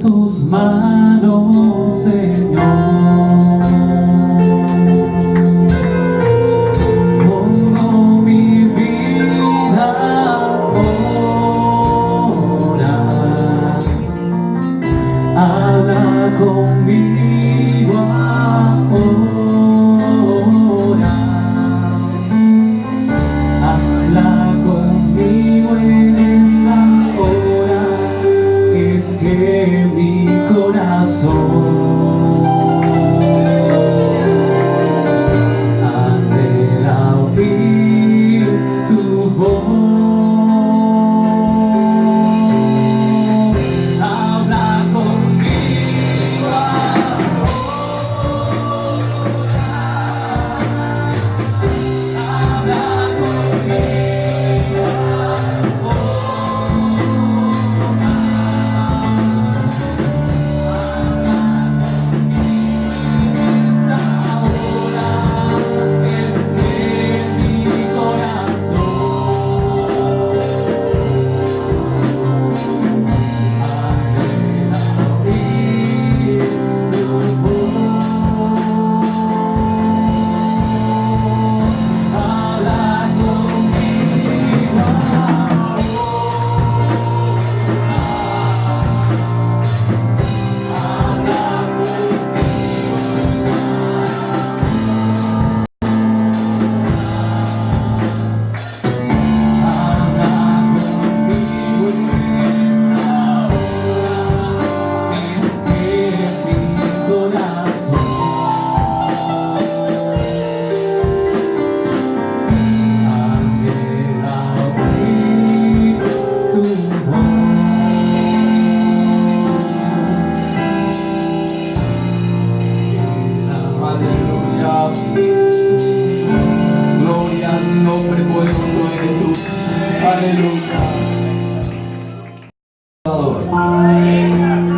tus manos, Señor. Pongo mi vida ahora. Habla conmigo ahora. Habla conmigo en esta hora. Es que mi corazón anhela oír tu voz. Habla conmigo ahora. Habla conmigo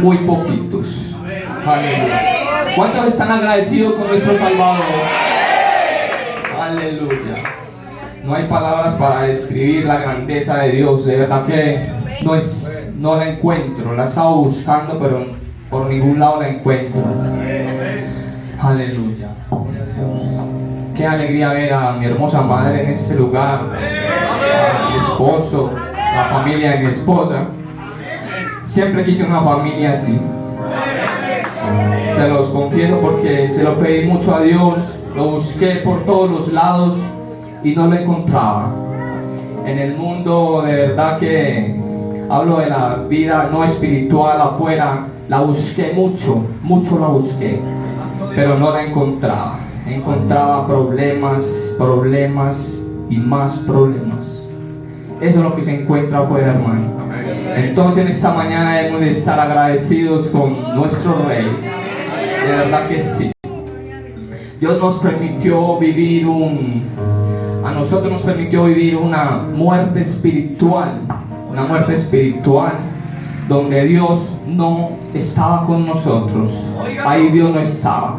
muy poquitos. Aleluya. ¿Cuántos están agradecidos con nuestro Salvador? Aleluya. No hay palabras para describir la grandeza de Dios. De verdad que no la encuentro. La estaba buscando, pero por ningún lado la encuentro. Aleluya. Qué alegría ver a mi hermosa madre en este lugar, a mi esposo, la familia de mi esposa. Siempre quise una familia así. Se los confieso porque se lo pedí mucho a Dios, lo busqué por todos los lados y no lo encontraba. En el mundo, de verdad que hablo de la vida no espiritual afuera, la busqué mucho la busqué, pero no la encontraba. Encontraba problemas y más problemas. Eso es lo que se encuentra afuera, hermano. Entonces en esta mañana debemos de estar agradecidos con nuestro Rey. De verdad que sí. Dios nos permitió vivir a nosotros nos permitió vivir una muerte espiritual. Una muerte espiritual donde Dios no estaba con nosotros. Ahí Dios no estaba.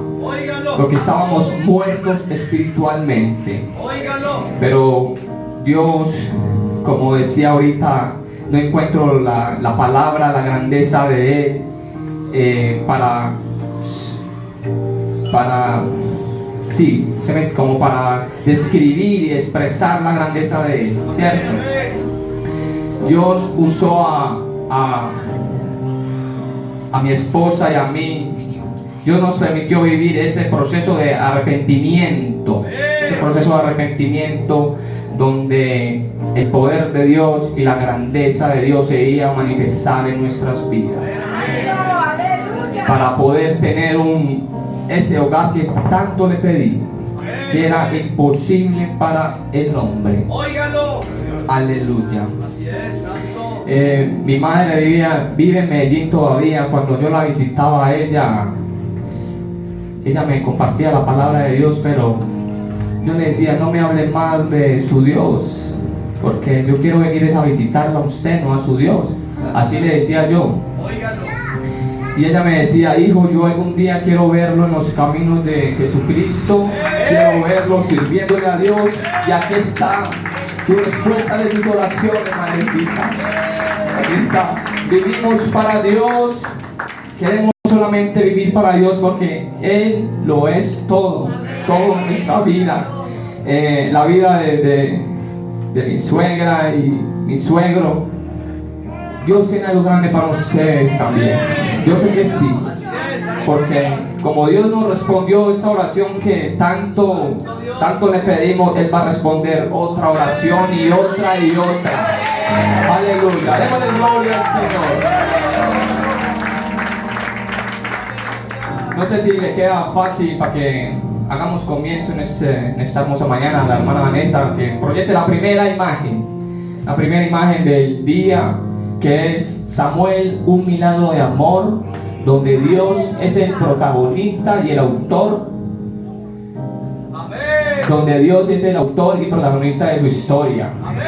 Porque estábamos muertos espiritualmente. Pero Dios, como decía ahorita, no encuentro la palabra, la grandeza de Él como para describir y expresar la grandeza de Él, ¿cierto? Dios usó a mi esposa y a mí. Dios nos permitió vivir ese proceso de arrepentimiento, donde el poder de Dios y la grandeza de Dios se iba a manifestar en nuestras vidas, para poder tener ese hogar que tanto le pedí, que era imposible para el hombre. Aleluya. Mi madre vive en Medellín todavía. Cuando yo la visitaba a ella me compartía la palabra de Dios, pero yo le decía, no me hable mal de su Dios, porque yo quiero venir a visitarla a usted, no a su Dios. Así le decía yo. Y ella me decía, hijo, yo algún día quiero verlo en los caminos de Jesucristo, quiero verlo sirviéndole a Dios, y aquí está su respuesta de sus oraciones, madrecita. Aquí está. Vivimos para Dios, queremos solamente vivir para Dios porque Él lo es todo, toda nuestra vida. La vida de mi suegra y mi suegro. Dios tiene algo grande para ustedes también. Yo sé que sí. Porque como Dios nos respondió esta oración que tanto le pedimos, Él va a responder otra oración y otra y otra. Aleluya. Démosle gloria al Señor. No sé si le queda fácil para que hagamos comienzo en esta hermosa mañana. La hermana Vanessa que proyecte la primera imagen del día, que es Samuel, un milagro de amor, donde Dios es el protagonista y el autor. Amén. Donde Dios es el autor y protagonista de su historia. Amén.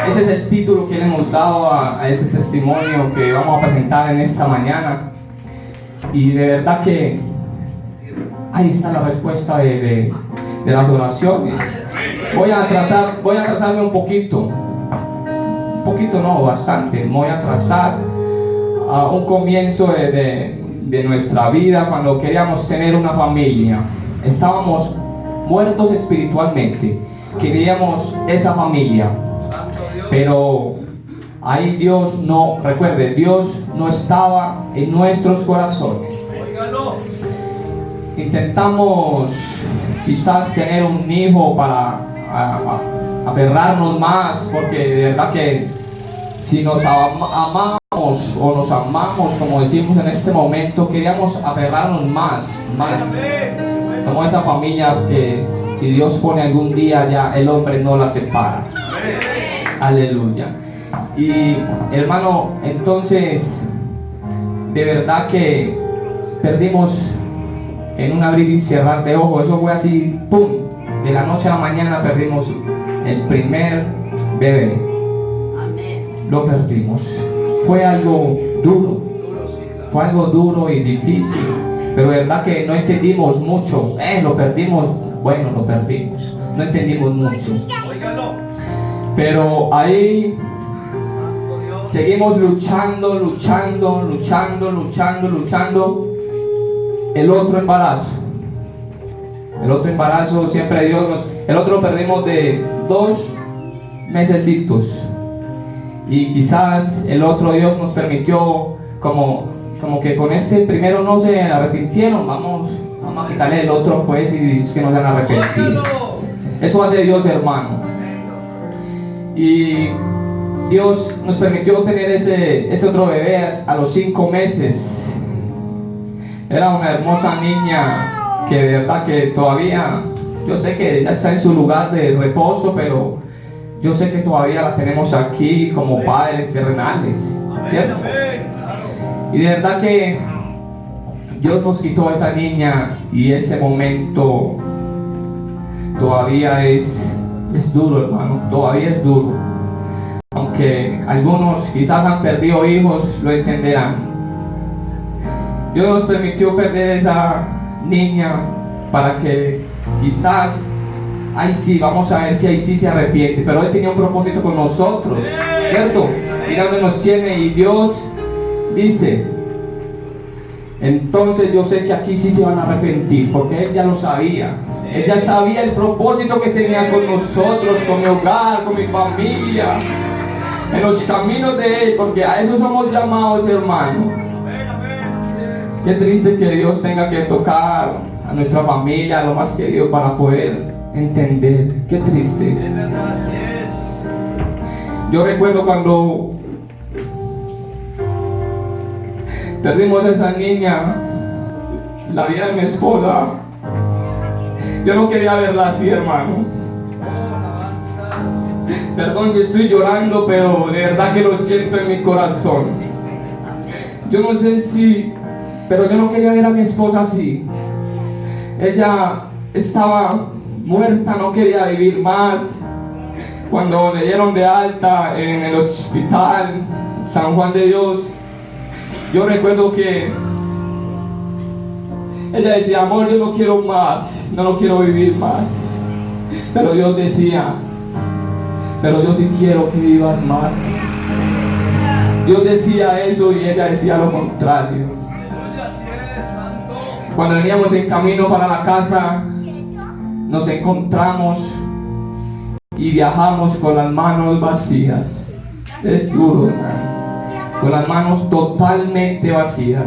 Ese es el título que le hemos dado a ese testimonio que vamos a presentar en esta mañana. Y de verdad que ahí está la respuesta de las oraciones. Voy a atrasarme un poquito no, bastante. Voy a atrasar a un comienzo de nuestra vida, cuando queríamos tener una familia. Estábamos muertos espiritualmente, queríamos esa familia, pero ahí Dios no, recuerde, Dios no estaba en nuestros corazones. Intentamos quizás tener un hijo para aferrarnos más, porque de verdad que si nos amamos o nos amamos, como decimos en este momento, queríamos aferrarnos más, como esa familia que si Dios pone algún día, ya el hombre no la separa. Aleluya. Y hermano, entonces de verdad que perdimos en un abrir y cerrar de ojos. Eso fue así, pum, de la noche a la mañana perdimos el primer bebé. Lo perdimos. Fue algo duro y difícil, pero de verdad que no entendimos mucho. Lo perdimos, bueno, lo perdimos, no entendimos mucho, pero ahí seguimos luchando. El otro embarazo siempre el otro perdimos de 2 mesecitos. Y quizás el otro Dios nos permitió como que con este primero no se arrepintieron, vamos a quitarle el otro pues, y es que no se han arrepentido. Eso hace Dios, hermano. Y Dios nos permitió tener ese otro bebé a los 5 meses. Era una hermosa niña que de verdad que todavía, yo sé que ella está en su lugar de reposo, pero yo sé que todavía la tenemos aquí como padres terrenales, ¿cierto? Y de verdad que Dios nos quitó a esa niña, y ese momento todavía es duro, hermano, todavía es duro. Aunque algunos quizás han perdido hijos, lo entenderán. Dios nos permitió perder esa niña para que quizás ahí sí, vamos a ver si ahí sí se arrepiente, pero Él tenía un propósito con nosotros, ¿cierto? Mira dónde nos tiene, y Dios dice, entonces yo sé que aquí sí se van a arrepentir, porque Él ya lo sabía. Él ya sabía el propósito que tenía con nosotros, con mi hogar, con mi familia, en los caminos de Él, porque a eso somos llamados, hermanos. Qué triste que Dios tenga que tocar a nuestra familia, a lo más querido, para poder entender. Qué triste. Yo recuerdo cuando perdimos a esa niña, la vida de mi esposa, yo no quería verla así, hermano. Perdón si estoy llorando, pero de verdad que lo siento en mi corazón. Yo no sé si, pero yo no quería ver a mi esposa así. Ella estaba muerta, no quería vivir más. Cuando le dieron de alta en el hospital San Juan de Dios, yo recuerdo que ella decía, amor, yo no quiero más, no quiero vivir más. Pero Dios decía, pero yo sí quiero que vivas más. Dios decía eso y ella decía lo contrario. Cuando veníamos en camino para la casa, nos encontramos y viajamos con las manos vacías. Es duro, hermano. Con las manos totalmente vacías.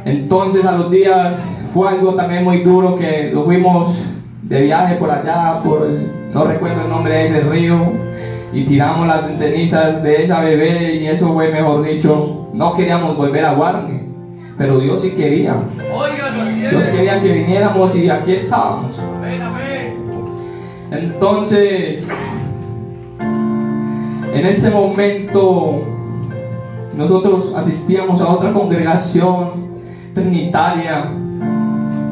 Entonces a los días fue algo también muy duro que lo fuimos de viaje por allá, no recuerdo el nombre de ese río, y tiramos las cenizas de esa bebé y eso fue, mejor dicho, no queríamos volver a Guarne, pero Dios sí quería. Dios quería que viniéramos y aquí estábamos. Entonces, en ese momento, nosotros asistíamos a otra congregación trinitaria,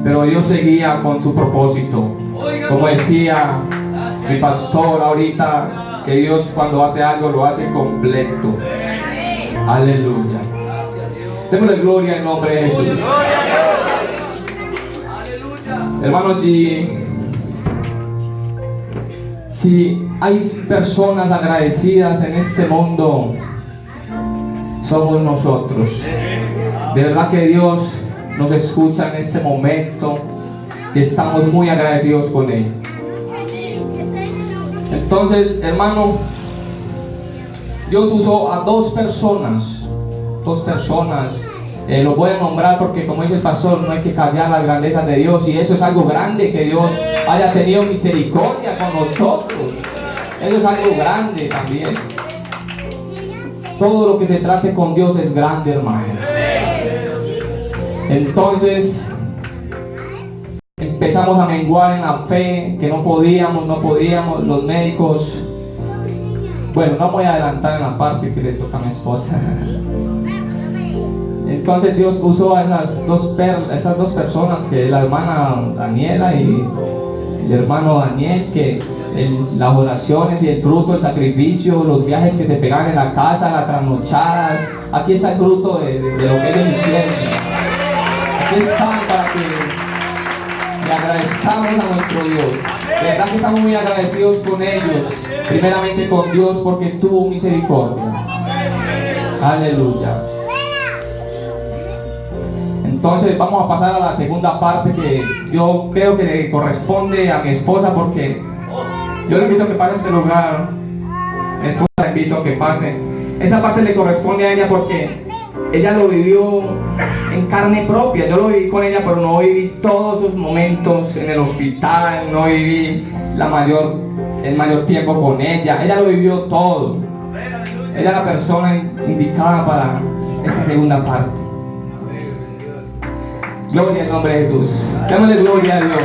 pero Dios seguía con su propósito. Como decía mi pastor ahorita, que Dios cuando hace algo lo hace completo. Aleluya. Démosle gloria en nombre de Jesús. Hermanos, si hay personas agradecidas en este mundo, somos nosotros. De verdad que Dios nos escucha en este momento y estamos muy agradecidos con Él. Entonces, hermano, Dios usó a dos personas. Lo voy a nombrar porque, como dice el pastor, no hay que callar las grandezas de Dios, y eso es algo grande, que Dios haya tenido misericordia con nosotros. Eso es algo grande también. Todo lo que se trate con Dios es grande, hermano. Entonces empezamos a menguar en la fe, que no podíamos, los médicos. Bueno, no voy a adelantar en la parte que le toca a mi esposa. Entonces Dios usó a esas dos personas, que es la hermana Daniela y el hermano Daniel, que las oraciones y el fruto, el sacrificio, los viajes que se pegan en la casa, las trasnochadas, aquí está el fruto de lo que ellos hicieron. Aquí están para que le agradezcamos a nuestro Dios. De verdad que estamos muy agradecidos con ellos, primeramente con Dios, porque tuvo misericordia. Aleluya. Entonces vamos a pasar a la segunda parte, que yo creo que le corresponde a mi esposa, porque yo le invito a que pase a este lugar. Mi esposa le invito a que pase. Esa parte le corresponde a ella porque ella lo vivió en carne propia. Yo lo viví con ella, pero no viví todos sus momentos en el hospital, no viví el mayor tiempo con ella. Ella lo vivió todo. Ella es la persona indicada para esa segunda parte. Gloria al nombre de Jesús. Démosle gloria a Dios.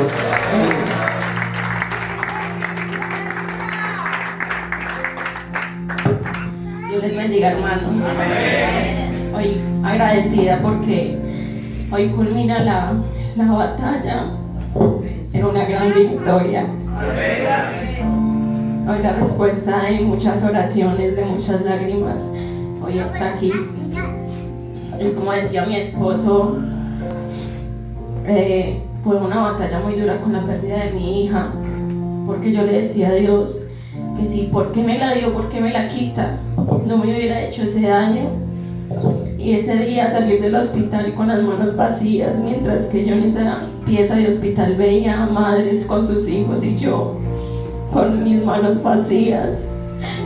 Dios les bendiga, hermanos. Hoy agradecida porque hoy culmina la batalla en una gran victoria. Hoy la respuesta de muchas oraciones, de muchas lágrimas, hoy está aquí. Y como decía mi esposo, fue una batalla muy dura con la pérdida de mi hija, porque yo le decía a Dios que si, ¿por qué me la dio? ¿Por qué me la quita? No me hubiera hecho ese daño. Y ese día salir del hospital con las manos vacías, mientras que yo en esa pieza de hospital veía a madres con sus hijos y yo con mis manos vacías.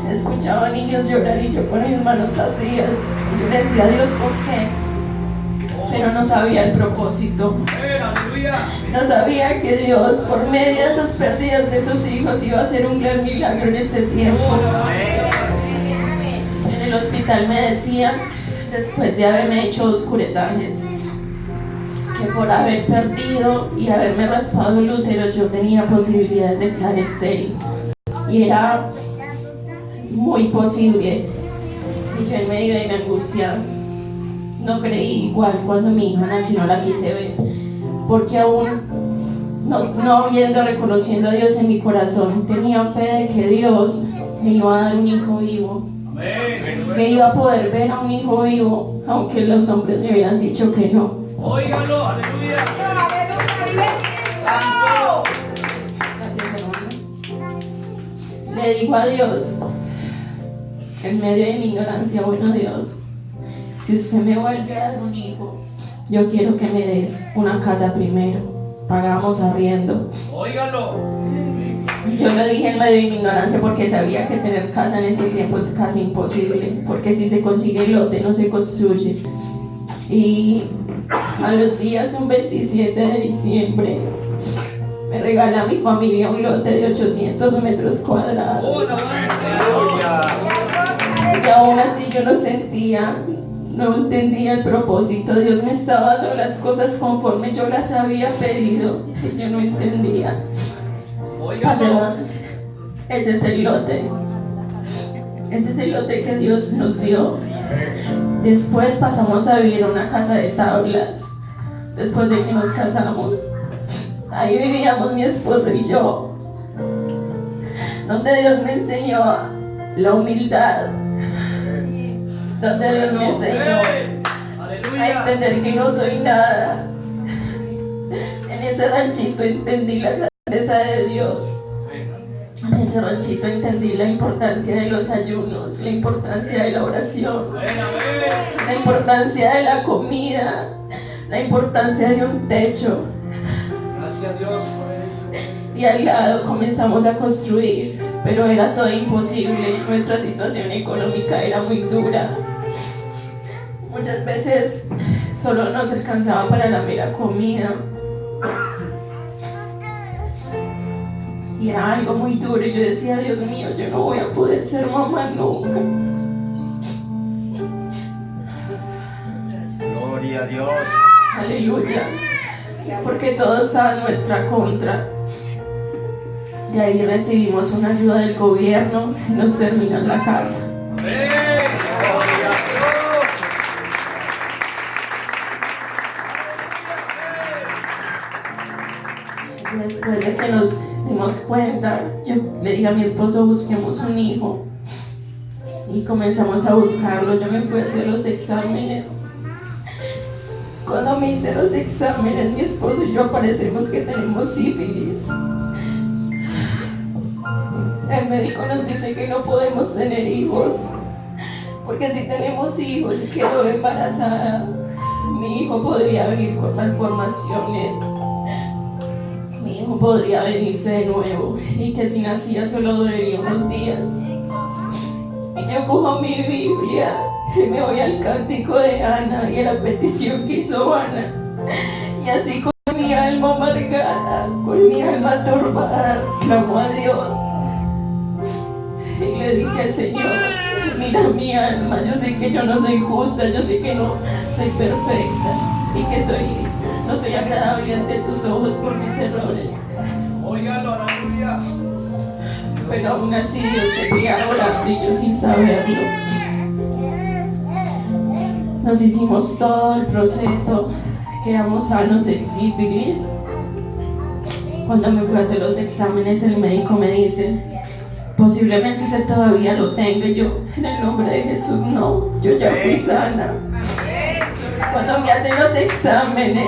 Escuchaba a niños llorar y yo con mis manos vacías. Y yo le decía a Dios, ¿por qué? Pero no sabía el propósito. No sabía que Dios, por medio de esas pérdidas de sus hijos, iba a hacer un gran milagro en este tiempo. En el hospital me decían, después de haberme hecho 2 curetajes, que por haber perdido y haberme raspado el útero yo tenía posibilidades de quedar estéril. Y era muy posible. Y yo en medio de mi angustia no creí igual cuando mi hija nació, no la quise ver, porque aún no habiendo reconociendo a Dios en mi corazón, tenía fe de que Dios me iba a dar un hijo vivo, que iba a poder ver a un hijo vivo, aunque los hombres me habían dicho que no. Óigalo, aleluya. Gracias, hermano. Le digo a Dios, en medio de mi ignorancia, bueno Dios, si usted me vuelve a dar un hijo, yo quiero que me des una casa primero, pagamos arriendo. Óigalo. Yo lo dije en medio de mi ignorancia porque sabía que tener casa en este tiempo es casi imposible, porque si se consigue el lote no se construye. Y a los días, un 27 de diciembre, me regala mi familia un lote de 800 metros cuadrados. Y aún así yo no sentía, no entendía el propósito. Dios me estaba dando las cosas conforme yo las había pedido, y yo no entendía. Pasemos, ese es el lote. Ese es el lote que Dios nos dio. Después pasamos a vivir en una casa de tablas, después de que nos casamos. Ahí vivíamos mi esposo y yo, donde Dios me enseñó la humildad, donde Dios me enseñó a entender que no soy nada. En ese ranchito entendí la grandeza de Dios. En ese ranchito entendí la importancia de los ayunos, la importancia de la oración, la importancia de la comida, la importancia de un techo. Gracias a Dios por eso. Y al lado comenzamos a construir, pero era todo imposible. Nuestra situación económica era muy dura. Muchas veces solo nos alcanzaba para la mera comida. Y era algo muy duro y yo decía, Dios mío, yo no voy a poder ser mamá nunca. Gloria a Dios. Aleluya. Porque todo está en nuestra contra. Y ahí recibimos una ayuda del gobierno y nos terminan la casa. Gloria a Dios. Después de que nos dimos cuenta, yo le dije a mi esposo, busquemos un hijo. Y comenzamos a buscarlo. Yo me fui a hacer los exámenes. Cuando me hice los exámenes, mi esposo y yo aparecemos que tenemos sífilis. El médico nos dice que no podemos tener hijos, porque si tenemos hijos y quedo embarazada, mi hijo podría venir con malformaciones. Mi hijo podría venirse de nuevo y que si nacía solo duraría unos días. Y yo cojo mi Biblia y me voy al cántico de Ana y a la petición que hizo Ana. Y así con mi alma amargada, con mi alma turbada, clamo a Dios. Y le dije al Señor, mira mi alma, yo sé que yo no soy justa, yo sé que no soy perfecta y que no soy agradable ante tus ojos por mis errores. Óigalo, aleluya. Pero aún así yo seguía orando y yo sin saberlo. Nos hicimos todo el proceso, quedamos sanos del sífilis. Cuando me fui a hacer los exámenes, el médico me dice, posiblemente usted todavía lo tenga. Y yo, en el nombre de Jesús, no, yo ya fui sana. Cuando me hacen los exámenes,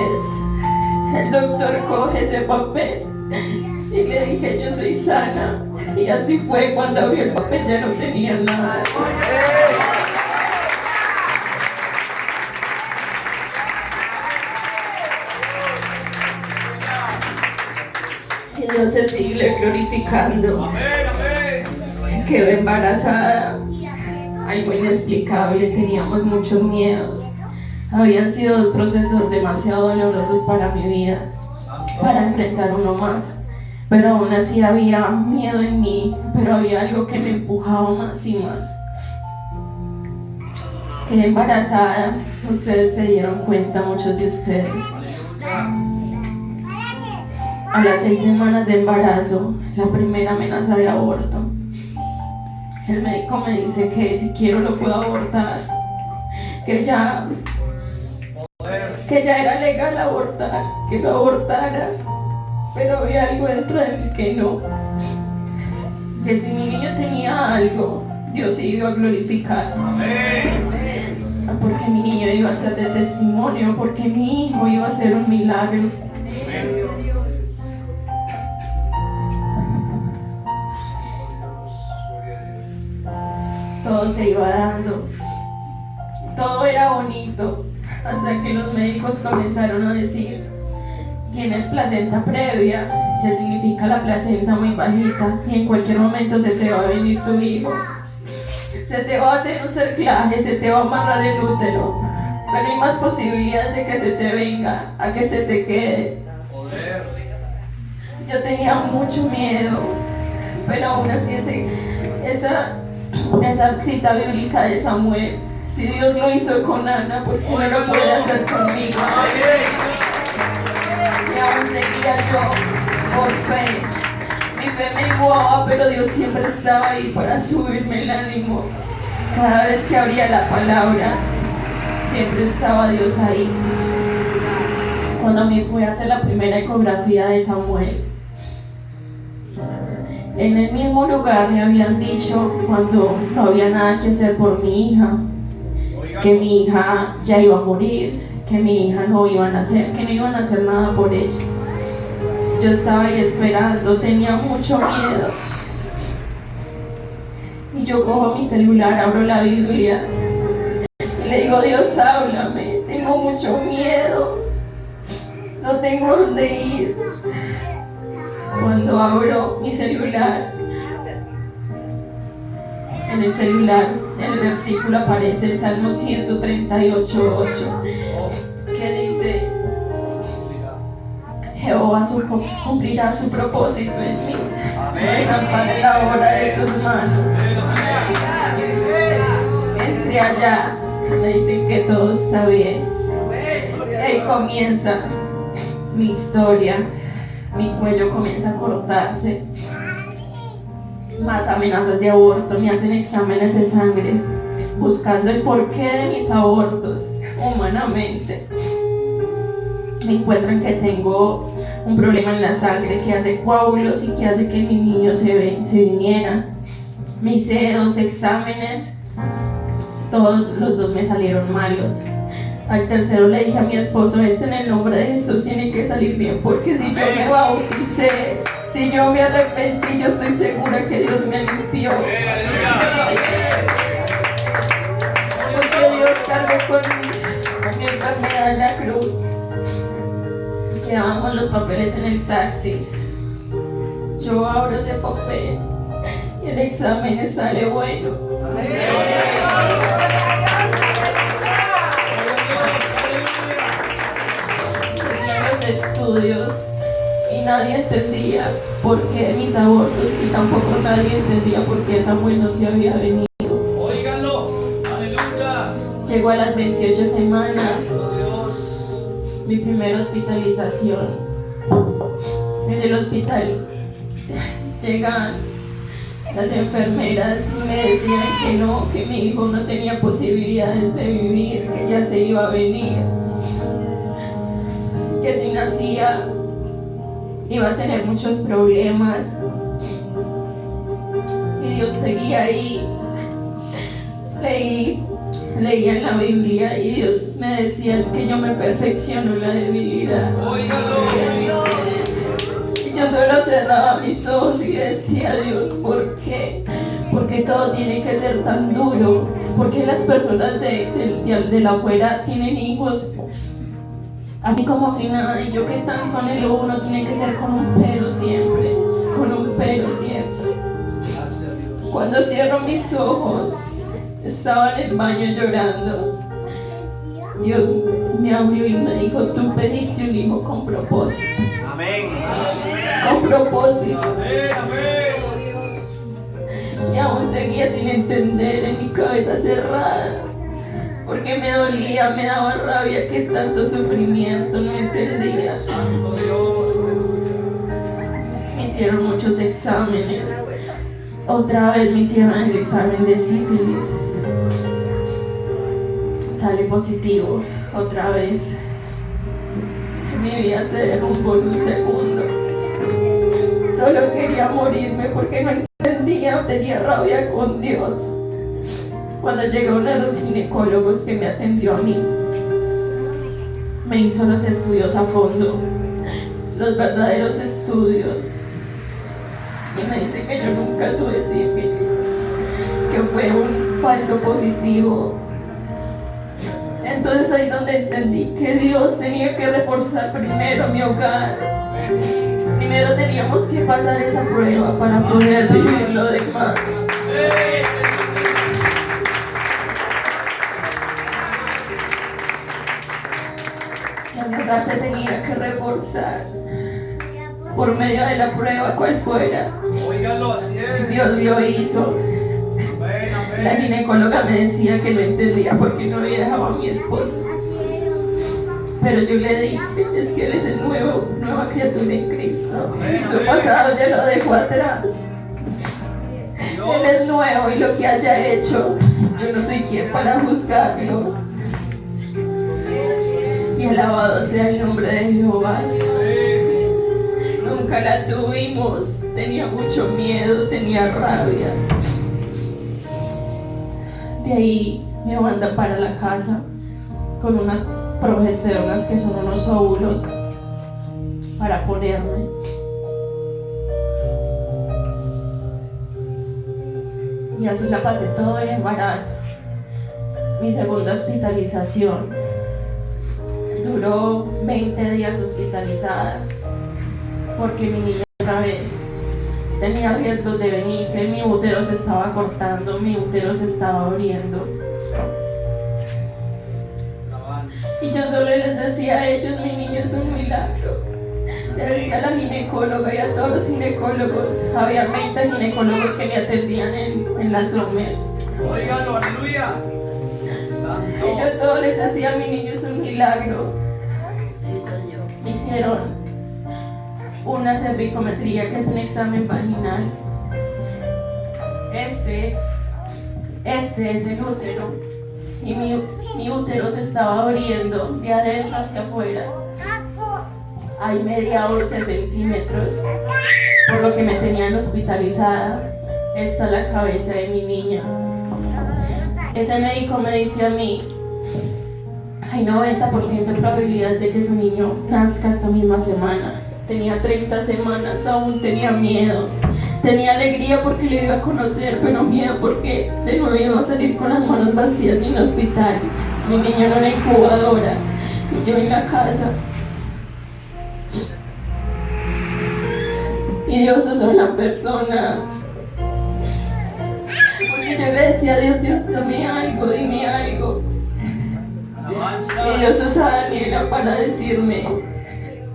el doctor coge ese papel y le dije, yo soy sana. Y así fue, cuando abrió el papel ya no tenía nada. Y Dios se sigue glorificando. Quedó embarazada, algo inexplicable, teníamos muchos miedos. Habían sido 2 procesos demasiado dolorosos para mi vida, para enfrentar uno más. Pero aún así había miedo en mí, pero había algo que me empujaba más y más. Quedé embarazada, ustedes se dieron cuenta, muchos de ustedes. A las 6 semanas de embarazo, la primera amenaza de aborto. El médico me dice que si quiero lo puedo abortar, que ya era legal abortar, que lo abortara, pero había algo dentro de mí que no. Que si mi niño tenía algo, Dios iba a glorificar. Porque mi niño iba a ser de testimonio, porque mi hijo iba a ser un milagro. todo se iba dando. Todo era bonito, hasta que los médicos comenzaron a decir: tienes placenta previa, que significa la placenta muy bajita, y en cualquier momento se te va a venir tu hijo. Se te va a hacer un cerclaje, se te va a amarrar el útero, pero hay más posibilidades de que se te venga a que se te quede. Yo tenía mucho miedo, pero aún así esa cita bíblica de Samuel, si Dios lo hizo con Ana, ¿por qué no lo puede hacer conmigo? Y aún seguía yo por fe. Mi fe menguaba, pero Dios siempre estaba ahí para subirme el ánimo. Cada vez que abría la palabra, siempre estaba Dios ahí. Cuando me fui a hacer la primera ecografía de Samuel, en el mismo lugar me habían dicho, cuando no había nada que hacer por mi hija, que mi hija ya iba a morir, que mi hija no iban a hacer, que no iban a hacer nada por ella. Yo estaba ahí esperando, tenía mucho miedo. Y yo cojo mi celular, abro la Biblia y le digo: Dios, háblame, tengo mucho miedo, no tengo dónde ir. Cuando abro mi celular, en el celular, el versículo aparece, el Salmo 138:8, que dice: Jehová cumplirá su propósito en mí, no desampare la obra de tus manos. Entré allá, me dicen que todo está bien. Ahí comienza mi historia. Mi cuello comienza a cortarse, más amenazas de aborto, me hacen exámenes de sangre, buscando el porqué de mis abortos humanamente. Me encuentran que tengo un problema en la sangre que hace coágulos y que hace que mi niño se viniera. Me hice 2 exámenes, todos los 2 me salieron malos. Al tercero le dije a mi esposo: en el nombre de Jesús tiene que salir bien, porque si yo me bauticé, si yo me arrepentí, yo estoy segura que Dios me limpió. Porque Dios cargó con mi enfermedad en la cruz. Llevamos los papeles en el taxi. Yo abro ese papel y el examen sale bueno. Estudios y nadie entendía por qué mis abortos, y tampoco nadie entendía por qué Samuel no se había venido. Óiganlo, aleluya. Llegó a las 28 semanas, mi primera hospitalización. En el hospital llegan las enfermeras y me decían que no, que mi hijo no tenía posibilidades de vivir, que ya se iba a venir, que si nacía iba a tener muchos problemas. Y Dios seguía ahí. Leía en la Biblia y Dios me decía: es que yo me perfecciono en la debilidad. Y yo solo cerraba mis ojos y decía: Dios, ¿por qué? ¿Por qué todo tiene que ser tan duro? ¿Por qué las personas de la afuera tienen hijos así como si nada? Y yo que tanto anhelo, uno tiene que ser con un pero siempre, con un pero siempre. Cuando cierro mis ojos, estaba en el baño llorando. Dios me habló y me dijo: tú pediste un hijo con propósito. Amén. Con propósito. Amén, amén. Y aún seguía sin entender, en mi cabeza cerrada, porque me dolía, me daba rabia que tanto sufrimiento, no entendía. Santo Dios. Me hicieron muchos exámenes. Otra vez me hicieron el examen de sífilis. Sale positivo, otra vez. Mi vida se derrumbó en un segundo. Solo quería morirme porque no entendía, tenía rabia con Dios. Cuando llegó uno de los ginecólogos que me atendió a mí, me hizo los estudios a fondo, los verdaderos estudios, y me dice que yo nunca tuve sífilis, que fue falso positivo. Entonces ahí es donde entendí que Dios tenía que reforzar primero mi hogar. Primero teníamos que pasar esa prueba para poder vivir lo demás. Mi hogar se tenía que reforzar por medio de la prueba cual fuera. Óigalo, así es. Dios lo hizo. Amén, La amén. ginecóloga me decía que no entendía por qué no había dejado a mi esposo. Pero yo le dije, es que él es el nueva criatura en Cristo. Su pasado ya lo dejó atrás. Él es nuevo y lo que haya hecho, yo no soy quien para juzgarlo. Y alabado sea el nombre de Jehová. Nunca la tuvimos, tenía mucho miedo, tenía rabia. De ahí me mandan para la casa con unas progesteronas que son unos óvulos para ponerme. Y así la pasé todo el embarazo. Mi segunda hospitalización duró 20 días hospitalizada porque mi niña otra vez tenía riesgos de venirse, mi útero se estaba cortando, mi útero se estaba abriendo. Y yo solo les decía a ellos, mi niño es un milagro. Le decía a la ginecóloga y a todos los ginecólogos, había 20 ginecólogos que me atendían en la Somer. Óigalo, aleluya. Santo. Y yo a todos les decía, mi niño es un milagro. Hicieron una cervicometría, que es un examen vaginal. Este es el útero. Y mi útero se estaba abriendo de adentro hacia afuera. Hay media 11 centímetros, por lo que me tenían hospitalizada. Esta es la cabeza de mi niña. Ese médico me dice a mí, hay 90% de probabilidad de que su niño nazca esta misma semana. Tenía 30 semanas, aún tenía miedo. Tenía alegría porque lo iba a conocer, pero miedo porque de nuevo iba a salir con las manos vacías en el hospital. Mi niño en una incubadora y yo en la casa. Y Dios es una persona. Porque yo le decía a Dios, Dios, dame algo, dime algo. Y Dios usó a Daniela para decirme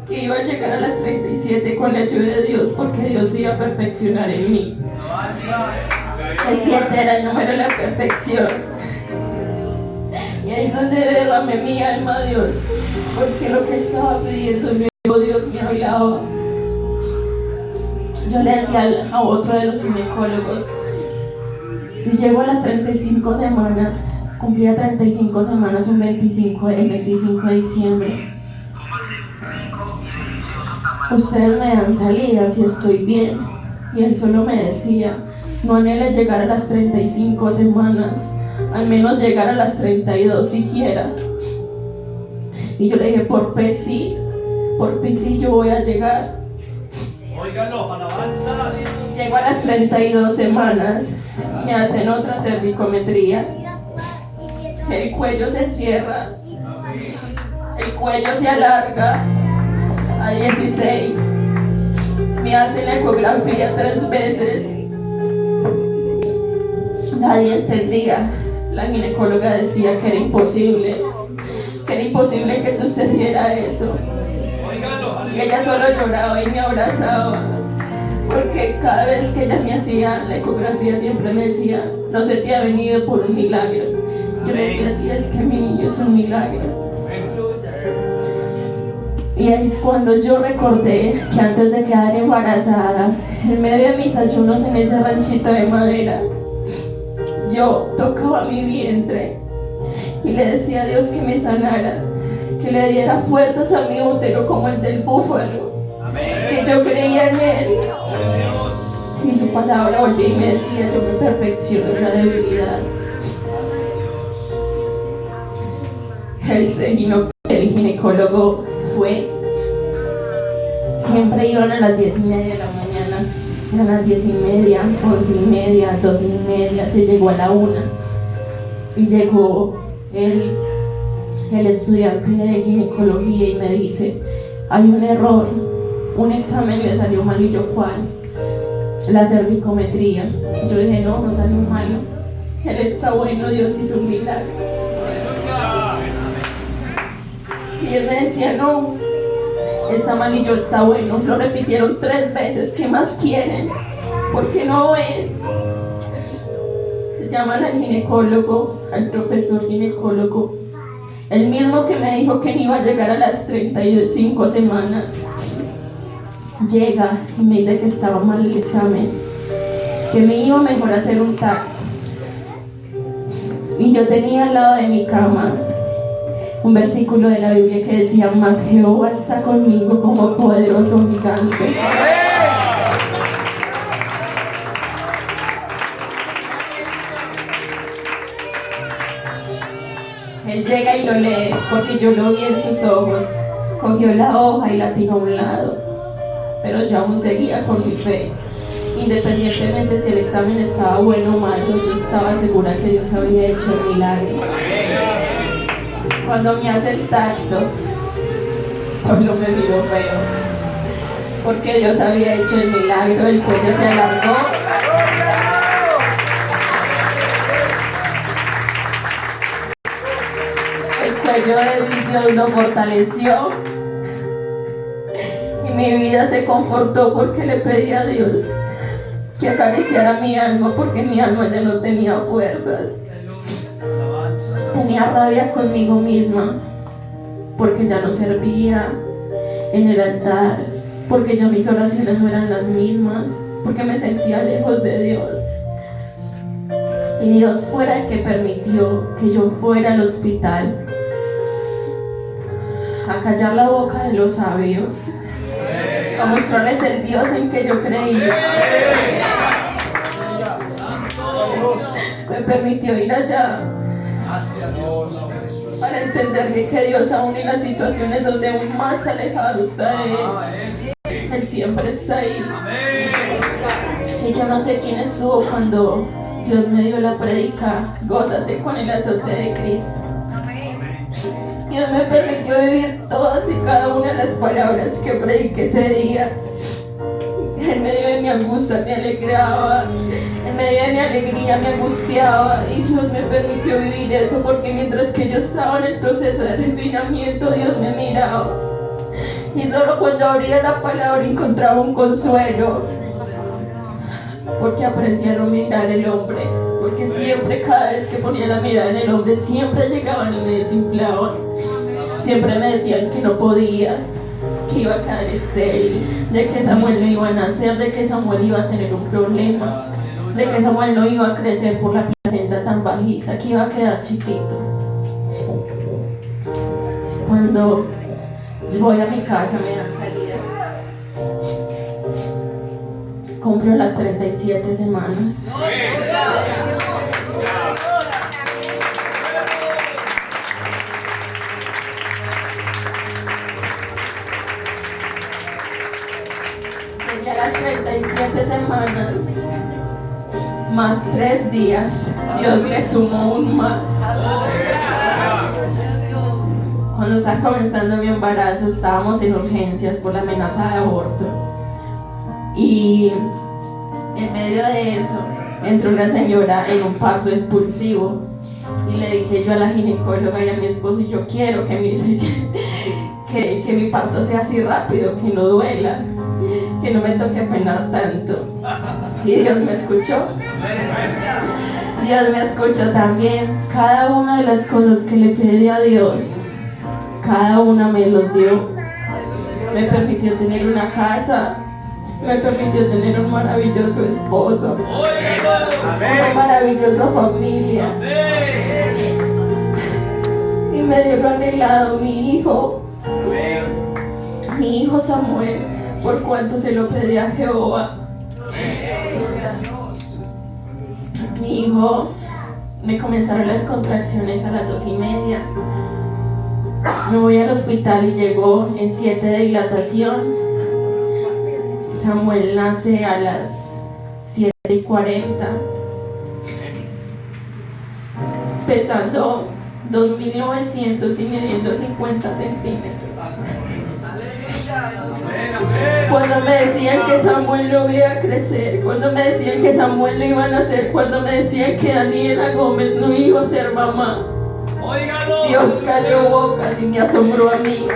que iba a llegar a las 37 con la ayuda de Dios, porque Dios iba a perfeccionar en mí. El 7 era el número de la perfección. Y ahí es donde derramé mi alma a Dios, porque lo que estaba pidiendo luego Dios me hablaba. Yo le decía a otro de los ginecólogos, si llego a las 35 semanas, cumplía 35 semanas el 25 de diciembre, ustedes me dan salida si estoy bien. Y él solo me decía, no anhele llegar a las 35 semanas, al menos llegar a las 32 siquiera. Y yo le dije, por fe sí yo voy a llegar. Óigalo, alabanzas. Llego a las 32 semanas, me hacen otra cervicometría, el cuello se cierra, el cuello se alarga a 16, me hacen la ecografía 3 veces, nadie entendía, la ginecóloga decía que era imposible que sucediera eso. Óigalo, Y aleluya. ella solo lloraba y me abrazaba, porque cada vez que ella me hacía la ecografía siempre me decía, no se te ha venido por un milagro. Yo le decía, sí, es que mi niño es un milagro. Y ahí es cuando yo recordé que antes de quedar embarazada, en medio de mis ayunos en ese ranchito de madera, yo tocaba mi vientre y le decía a Dios que me sanara, que le diera fuerzas a mi útero como el del búfalo, que yo creía en él. Y su palabra volvía y me decía, yo me perfecciono en la debilidad. El ginecólogo fue, siempre iban a las 10:30 de la mañana, a las 10:30, 11:30, 12:30, se llegó a la 1, Y llegó el estudiante de ginecología y me dice, hay un error, un examen le salió mal. Y yo, ¿cuál? La cervicometría. Yo dije, no, no salió malo, él está bueno, Dios hizo un milagro. Y él me decía, no, está mal. Y yo, está bueno. Lo repitieron 3 veces, ¿qué más quieren? ¿Por qué no ven? Llaman al ginecólogo, al profesor ginecólogo, el mismo que me dijo que no iba a llegar a las 35 semanas. Llega y me dice que estaba mal el examen, que me iba mejor hacer un TAC. Y yo tenía al lado de mi cama un versículo de la Biblia que decía, mas Jehová está conmigo como poderoso gigante. Él llega y lo lee, porque yo lo vi en sus ojos. Cogió la hoja y la tiró a un lado, pero yo aún seguía con mi fe. Independientemente si el examen estaba bueno o malo, yo estaba segura que Dios había hecho el milagro. Cuando me hace el tacto, solo me miró feo, porque Dios había hecho el milagro. El cuello se alargó. El cuello de Dios lo fortaleció. Y mi vida se confortó porque le pedí a Dios que acariciara mi alma, porque mi alma ya no tenía fuerzas. Tenía rabia conmigo misma, porque ya no servía en el altar, porque ya mis oraciones no eran las mismas, porque me sentía lejos de Dios. Y Dios fuera el que permitió que yo fuera al hospital a callar la boca de los sabios, a mostrarles el Dios en que yo creía. Me permitió ir allá para entender que Dios, aún en las situaciones donde aún más alejado está Él siempre está ahí. Y yo no sé quién estuvo cuando Dios me dio la prédica, gózate con el azote de Cristo. Dios me permitió vivir todas y cada una de las palabras que prediqué ese día. En medio de mi angustia me alegraba, en medio de mi alegría me angustiaba, y Dios me permitió vivir eso, porque mientras que yo estaba en el proceso de refinamiento, Dios me miraba. Y solo cuando abría la palabra encontraba un consuelo, porque aprendí a no mirar el hombre, porque siempre, cada vez que ponía la mirada en el hombre, siempre llegaban y me desinflaban. Siempre me decían que no podía, que iba a quedar estéril, de que Samuel no iba a nacer, de que Samuel iba a tener un problema, de que Samuel no iba a crecer por la placenta tan bajita, que iba a quedar chiquito. Cuando voy a mi casa me dan salida. Cumplo las 37 semanas. Llegué a las 37 semanas, más 3 días, Dios le sumó un más. Cuando estaba comenzando mi embarazo, estábamos en urgencias por la amenaza de aborto. Y en medio de eso, entró una señora en un parto expulsivo. Y le dije yo a la ginecóloga y a mi esposo, yo quiero que mi parto sea así rápido, que no duela, que no me toque penar tanto. Y Dios me escuchó. Dios me escuchó también. Cada una de las cosas que le pedí a Dios, cada una me los dio. Me permitió tener una casa, me permitió tener un maravilloso esposo, una maravillosa familia, y me dio lo anhelado, mi hijo Samuel, por cuanto se lo pedí a Jehová. Mi hijo, me comenzaron las contracciones a las 2:30. Me voy al hospital y llegó en 7 de dilatación. Samuel nace a las 7:40. pesando 2.900 y midiendo 50 centímetros. Cuando me decían que Samuel lo iba a crecer, cuando me decían que Samuel lo iban a hacer, cuando me decían que Daniela Gómez no iba a ser mamá, Dios cayó bocas y me asombró a mí.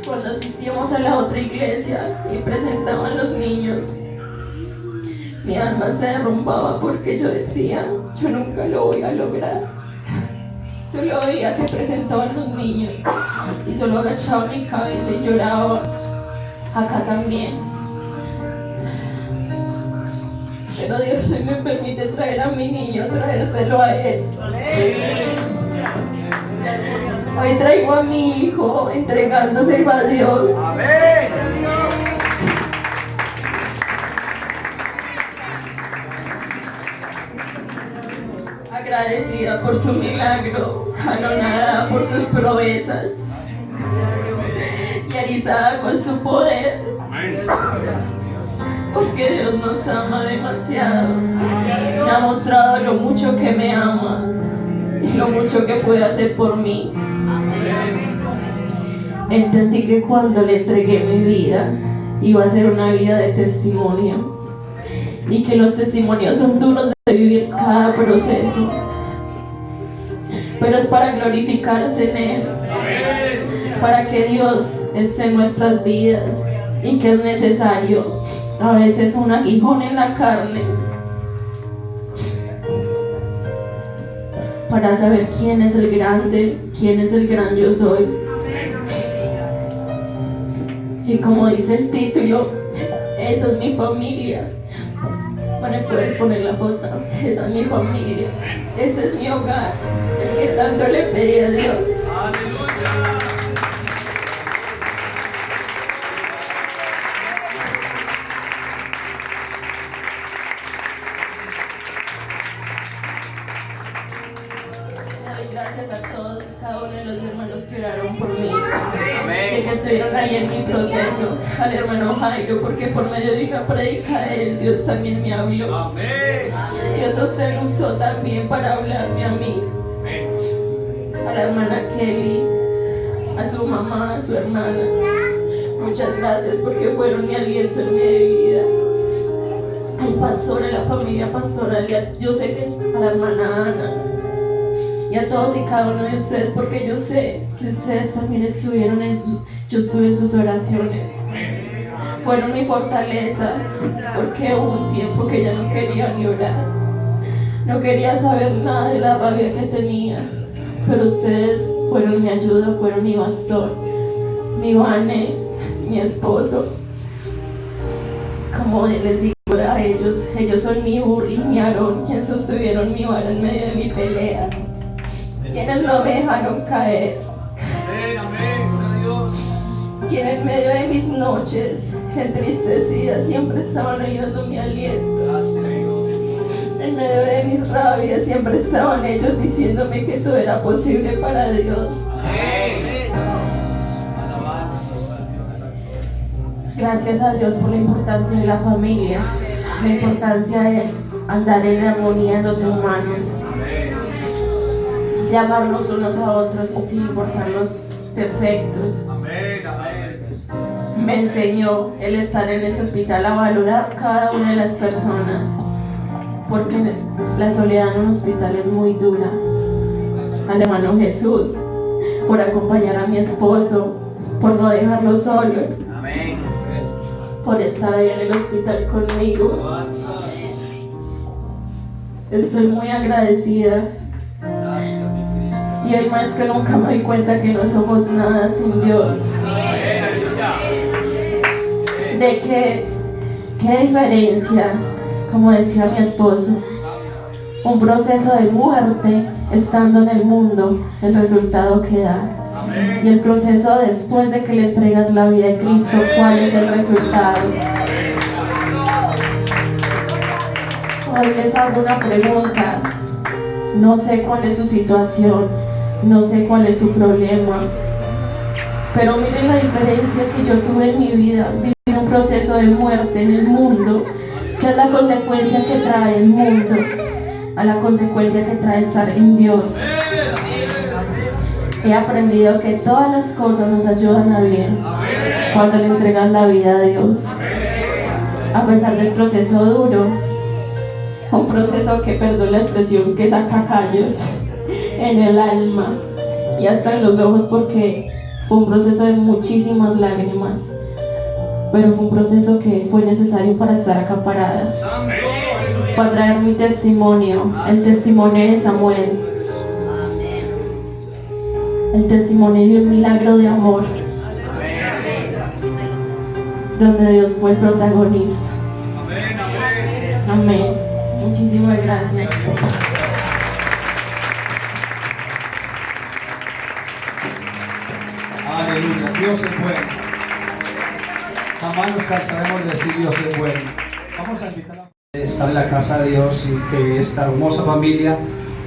Cuando asistíamos a la otra iglesia y presentaban los niños, mi alma se derrumbaba porque yo decía, yo nunca lo voy a lograr. Solo veía que presentaban los niños y solo agachaba mi cabeza y lloraba. Acá también. Pero Dios hoy me permite traer a mi niño, traérselo a él. Hoy traigo a mi hijo entregándoselo a Dios. Agradecida por su milagro, anonadada por sus proezas y erizada con su poder, porque Dios nos ama demasiado. Me ha mostrado lo mucho que me ama y lo mucho que puede hacer por mí. Entendí que cuando le entregué mi vida iba a ser una vida de testimonio, y que los testimonios son duros de vivir cada proceso, pero es para glorificarse en Él, para que Dios esté en nuestras vidas, y que es necesario a veces un aguijón en la carne para saber quién es el grande, quién es el gran yo soy. Y como dice el título, esa es mi familia. Bueno, puedes poner la foto. Esa es mi familia, ese es mi hogar, el que tanto le pedí a Dios. Le doy gracias a todos y cada uno de los hermanos que oraron por mí, de que estuvieron ahí en mi proceso, al hermano Jairo, porque por medio de una predica de él, Dios también me habló. Dios a usted lo usó también para hablarme a mí, a la hermana Kelly, a su mamá, a su hermana. Muchas gracias porque fueron mi aliento en mi vida. Al pastor, a la familia pastoral, yo sé que a la hermana Ana, y a todos y cada uno de ustedes, porque yo sé que ustedes también estuvieron yo estuve en sus oraciones. Fueron mi fortaleza, porque hubo un tiempo que ya no quería ni orar, no quería saber nada de la rabia que tenía, pero ustedes fueron mi ayuda, fueron mi bastón, mi Vane, mi esposo. Como les digo a ellos son mi Uri, mi Aarón, quienes sostuvieron mi vara en medio de mi pelea, quienes no me dejaron caer, quienes en medio de mis noches entristecidas siempre estaban ayudando mi aliento, en medio de mis rabias siempre estaban ellos diciéndome que todo era posible para Dios. Gracias a Dios por la importancia de la familia, la importancia de andar en armonía en los humanos, de amarnos unos a otros sin importar los defectos. Me enseñó el estar en ese hospital a valorar cada una de las personas, porque la soledad en un hospital es muy dura. Al hermano Jesús, por acompañar a mi esposo, por no dejarlo solo, por estar ahí en el hospital conmigo. Estoy muy agradecida, y hoy más que nunca me doy cuenta que no somos nada sin Dios. De que, qué diferencia, como decía mi esposo, un proceso de muerte estando en el mundo, el resultado que da. Y el proceso después de que le entregas la vida a Cristo, ¿cuál es el resultado? Hoy les hago una pregunta. No sé cuál es su situación, no sé cuál es su problema, Pero miren la diferencia que yo tuve en mi vida. Viví un proceso de muerte en el mundo, que es la consecuencia que trae el mundo, a la consecuencia que trae estar en Dios. He aprendido que todas las cosas nos ayudan a bien cuando le entregan la vida a Dios. A pesar del proceso duro, un proceso que, perdón la expresión, que saca callos en el alma y hasta en los ojos, porque fue un proceso de muchísimas lágrimas, pero fue un proceso que fue necesario para estar acá parada, para traer mi testimonio, el testimonio de Samuel, el testimonio de un milagro de amor, donde Dios fue el protagonista. Amén. Muchísimas gracias. Aleluya, Dios es bueno. Jamás nos cansaremos de decir Dios es bueno. Vamos a invitar a estar en la casa de Dios y que esta hermosa familia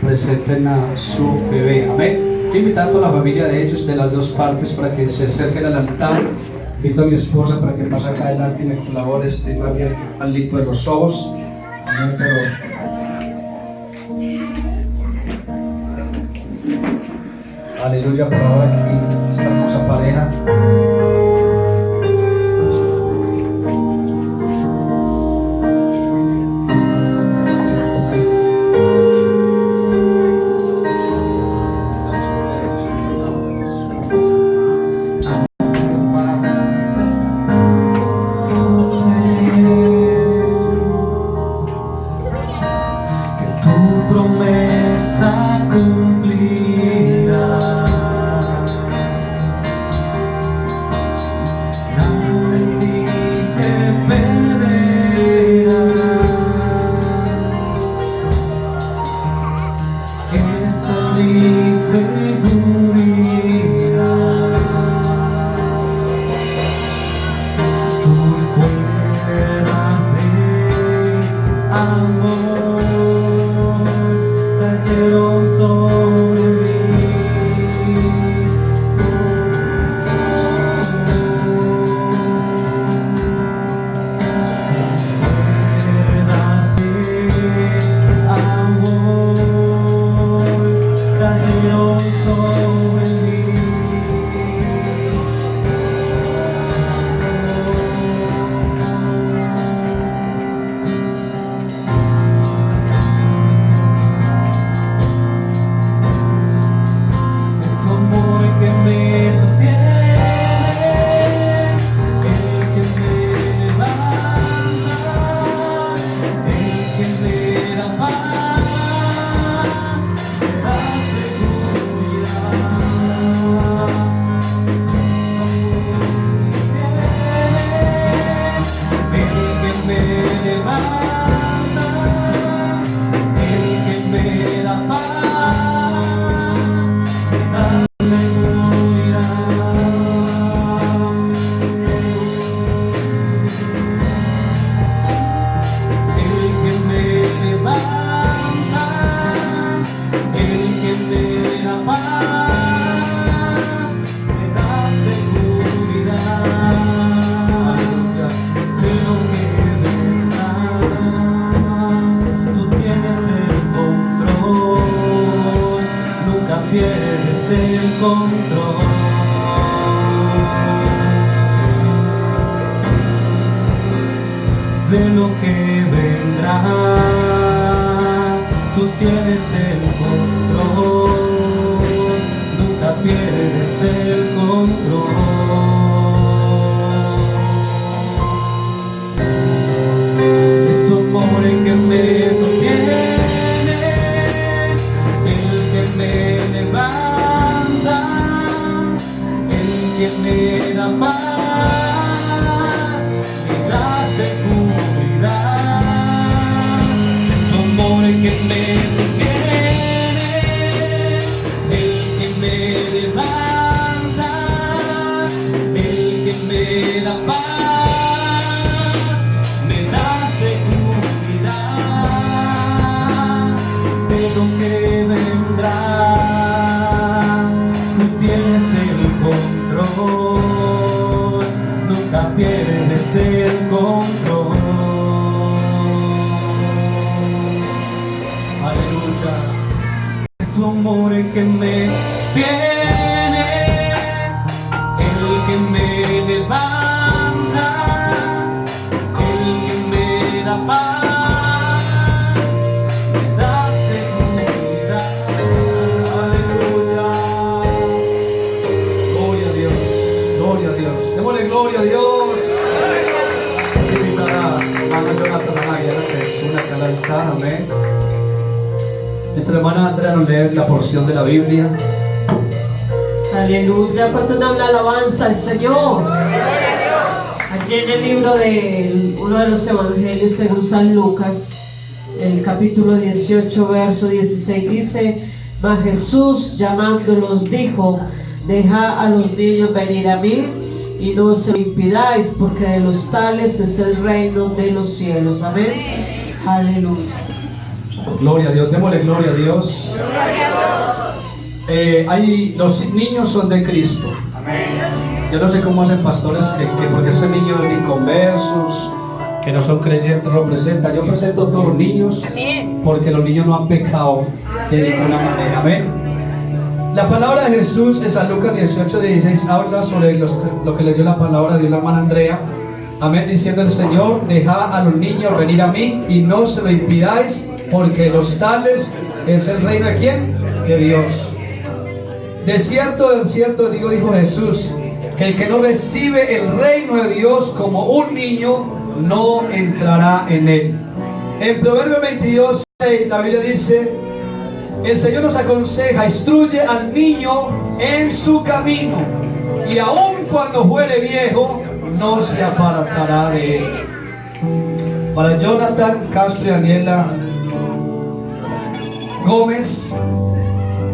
presenten a su bebé. Amén. Voy a invitar a toda la familia de ellos, de las dos partes, para que se acerquen al altar. Invito a mi esposa para que pase acá adelante y me colabore. Estoy más bien maldito de los ojos. Amén, pero aleluya, por ahora aquí esta hermosa pareja. De lo que vendrá, tú tienes el control, nunca pierdes el control. Es tu amor el que me sostiene, el que me levanta, el que me da paz. Que me sostiene, el que me levanta, el que me da paz, me da seguridad de lo que vendrá. Tú tienes el control. amor que me sostiene, el que me levanta, el que me da paz, me da seguridad. Aleluya. Gloria a Dios, gloria a Dios. Démosle gloria a Dios. Invitar a hermana Jonathan Anaya, que es una que al altar, amén. Nuestra hermana Andrea nos lee la porción de la Biblia. Aleluya, ¿cuánto dan la alabanza al Señor? Allí en el libro de uno de los evangelios según San Lucas, el capítulo 18, verso 16 dice: mas Jesús llamándolos dijo: dejad a los niños venir a mí y no se lo impidáis, porque de los tales es el reino de los cielos. Amén. Aleluya. Gloria a Dios, démosle gloria a Dios. Los niños son de Cristo. Yo no sé cómo hacen pastores que porque ese niño es inconversos, que no son creyentes, lo presentan. Yo presento a todos los niños porque los niños no han pecado de ninguna manera. Amén. La palabra de Jesús en San Lucas 18:16 habla sobre lo que leyó la palabra de la hermana Andrea. Amén, diciendo el Señor: dejad a los niños venir a mí y no se lo impidáis, porque los tales es el reino de ¿quién? De Dios. De cierto digo, dijo Jesús, que el que no recibe el reino de Dios como un niño, no entrará en él. En Proverbios 22:6 la Biblia dice: el Señor nos aconseja, instruye al niño en su camino, y aun cuando fuere viejo, no se apartará de él. Para Jonathan Castro y Daniela Gómez,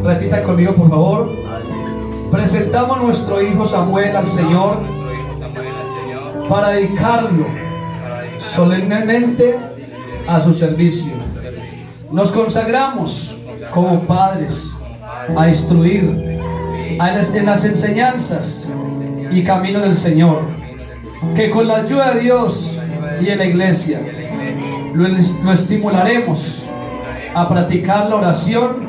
repita conmigo por favor. Presentamos a nuestro hijo Samuel al Señor para dedicarlo solemnemente a su servicio. Nos consagramos como padres a instruir en las enseñanzas y camino del Señor, que con la ayuda de Dios y en la iglesia lo estimularemos a practicar la oración,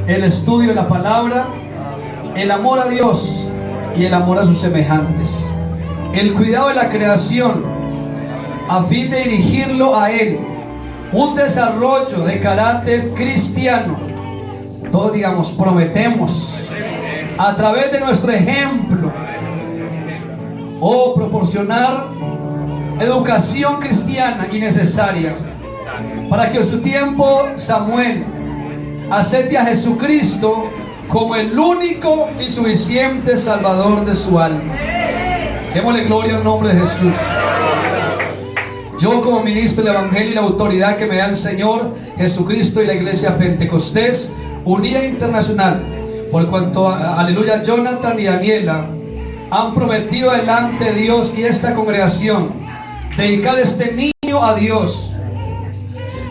el estudio de la palabra, el amor a Dios y el amor a sus semejantes, el cuidado de la creación a fin de dirigirlo a Él, un desarrollo de carácter cristiano. Todos digamos: prometemos a través de nuestro ejemplo proporcionar educación cristiana y necesaria para que en su tiempo Samuel acepte a Jesucristo como el único y suficiente Salvador de su alma. Démosle gloria al nombre de Jesús. Yo, como ministro del Evangelio y la autoridad que me da el Señor Jesucristo y la Iglesia Pentecostés Unida Internacional, por cuanto aleluya, Jonathan y Daniela han prometido delante de Dios y esta congregación dedicar este niño a Dios,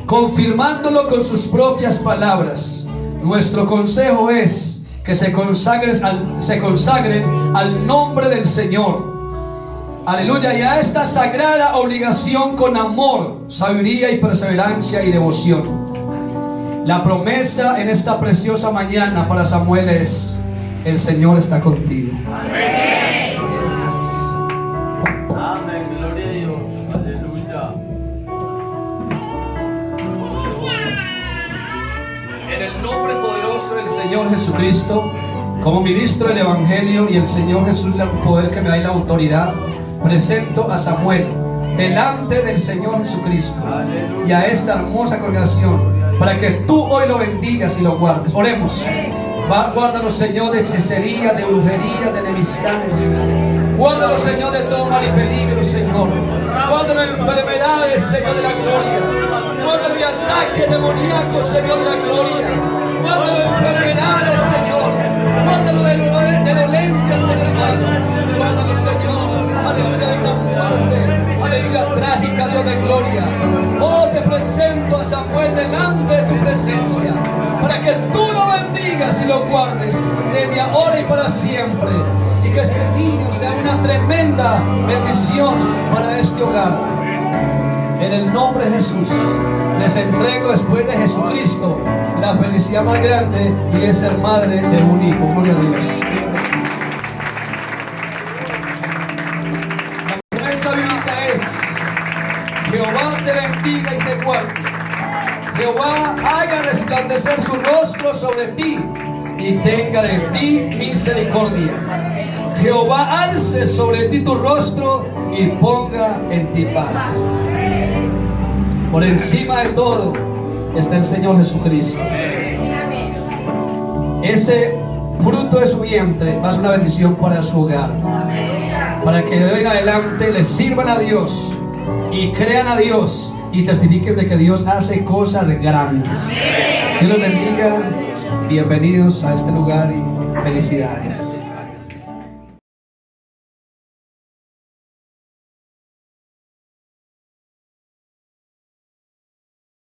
confirmándolo con sus propias palabras, nuestro consejo es que se consagren al nombre del Señor. Aleluya, y a esta sagrada obligación con amor, sabiduría y perseverancia y devoción. La promesa en esta preciosa mañana para Samuel es: el Señor está contigo. Amén. Amén, gloria a Dios. Aleluya. En el nombre poderoso del Señor Jesucristo, como ministro del Evangelio y el Señor Jesús, el poder que me da y la autoridad, presento a Samuel delante del Señor Jesucristo y a esta hermosa congregación para que tú hoy lo bendigas y lo guardes. Oremos. Guárdalo, Señor, de hechicería, de brujería, de enemistades. Guárdalo, Señor, de todo mal y peligro, Señor. Guárdalo de enfermedades, Señor de la gloria. Guárdalo de ataques demoníacos, Señor de la gloria. Guárdalo de enfermedades, Señor. Guárdalo de dolencias, Señor amado. Guárdalo, Señor. Aleluya, de una muerte, aleluya, trágica, Dios de gloria. Oh, te presento a Samuel delante de tu presencia, para que tú lo bendigas y lo guardes desde ahora y para siempre, y que este niño sea una tremenda bendición para este hogar. En el nombre de Jesús, les entrego después de Jesucristo la felicidad más grande y es ser madre de un hijo. Gloria a Dios. La promesa bíblica es: Jehová te bendiga y te guarde. Jehová haga resplandecer su rostro sobre ti y tenga de ti misericordia. Jehová alce sobre ti tu rostro y ponga en ti paz. Por encima de todo está el Señor Jesucristo. Ese fruto de su vientre va a ser una bendición para su hogar, para que de hoy en adelante le sirvan a Dios y crean a Dios y testifiquen de que Dios hace cosas grandes. Dios los bendiga. Bienvenidos a este lugar y felicidades.